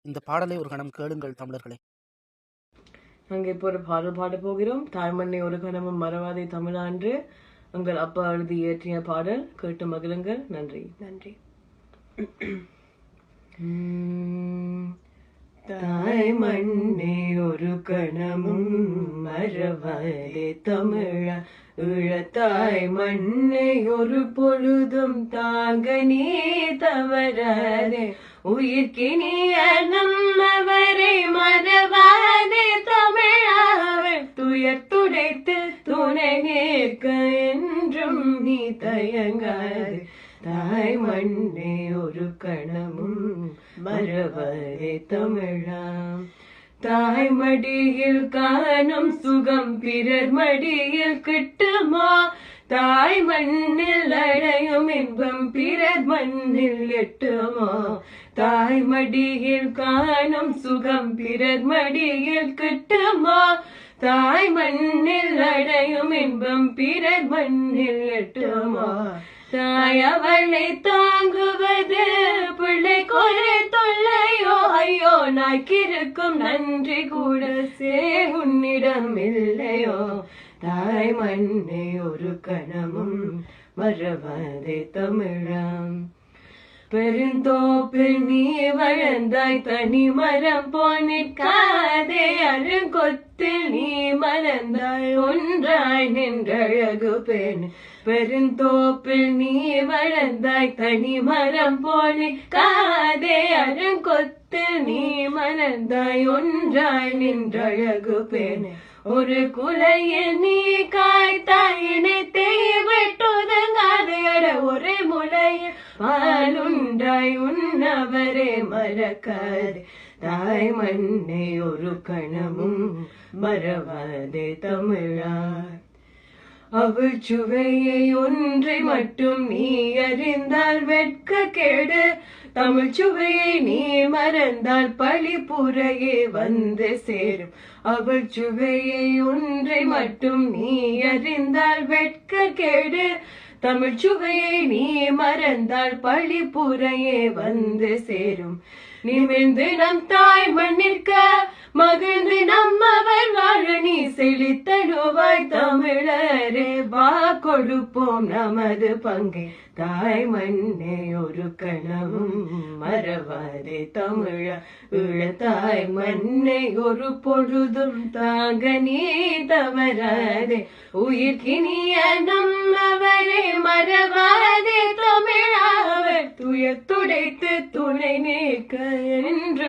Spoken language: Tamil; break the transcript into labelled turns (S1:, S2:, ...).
S1: இந்த பாடலை ஒரு கணம் கேளுங்கள் தமிழர்களே.
S2: நாங்கள் இப்போ ஒரு பாடல் பாட போகிறோம். தாய்மண்ணை ஒரு கணமும் மறவாதே தமிழா என்று உங்கள் அப்பா எழுதி இயற்றிய பாடல் கேட்டு மகிழுங்கள். நன்றி.
S3: நன்றி.
S2: தாய் மண்ணே ஒரு கணமும் மறவாதே தமிழா, இழத்தாய் மண்ணை ஒரு பொழுதும் தாங்க நீ தவறாதே, உயிர்க்கினிய நம்மவரை மறவாதே தமிழாவை, துயர் துடைத்து துணை நிற்க என்றும் நீ தயங்காதே. தாய் மண்ணே ஒரு கணமும் மறவாதே தமிழா. தாய் மடியில் காணும் சுகம் பிறர் மடியில் கிட்டுமா, தாய் மண்ணில் அடையும் இன்பம் பிறர் மண்ணில் எட்டுமா, தாய் மடியில் காணும் சுகம் பிறர் மடியில் கிட்டுமா, தாய் மண்ணில் அடையும் இன்பம் பிறர் மண்ணில் எட்டுமா, தாய் அவளை தாங்குவது பிள்ளைக்கொரு தொல்லையோ, ஐயோ நாய்க்கிருக்கும் நன்றி கூட உன்னிடம் இல்லையோ, தாய் மண்ணை ஒரு கணமும் மறவாதே தமிழா. பெருந்தோப்பில் நீ வளர்ந்தாய் தனி மரம் போனிற்காதே, அருங்கொத்தில் நீ மலர்ந்தாய் ஒன்றாய் நின்றழகு பெண், பெருந்தோப்பில் நீ வளர்ந்தாய் தனி மரம் போனிற்காதே, அருங்கொத்தில் நீ மலர்ந்தாய் ஒன்றாய் நின்றழகு பெண், ஒரு குலையில் நீ காய்த்தாய் இணைத்தை விட்டுதங்காதையட, ஒரே முலையில் பாலுண்டாய் உன்னவரே மறக்காதே, தாய் மண்ணை ஒரு கணமும் மறவாதே தமிழா. அவள் சுவையை ஒன்றை மட்டும் நீ அறிந்தால் வெட்க கேடு, தமிழ் சுவையை நீ மறந்தால் பழி புறையே வந்து சேரும், அவள் சுவையை ஒன்றை மட்டும் நீ அறிந்தால் வெட்க கேடு, தமிழ் சுவையை நீ மறந்தால் பழி புறையே வந்து சேரும், நிமிர்ந்து நம் தாய் மண்ணிற்க மகிழ்ந்து நம்மவர் வாழ நீ செழித்தழுவாய் தமிழரே, வா கொடுப்போம் நமது பங்கை, தாய் மண்ணே ஒரு கணமும் மறவாதே தமிழா, இழத்தாய் மண்ணை ஒரு பொழுதும் தாங்க நீ தவறாதே, உயிர்க்கினிய நம்மவரை மறவாதே தமிழாவை, துயர் துடைத்து துணை நீக்க என்று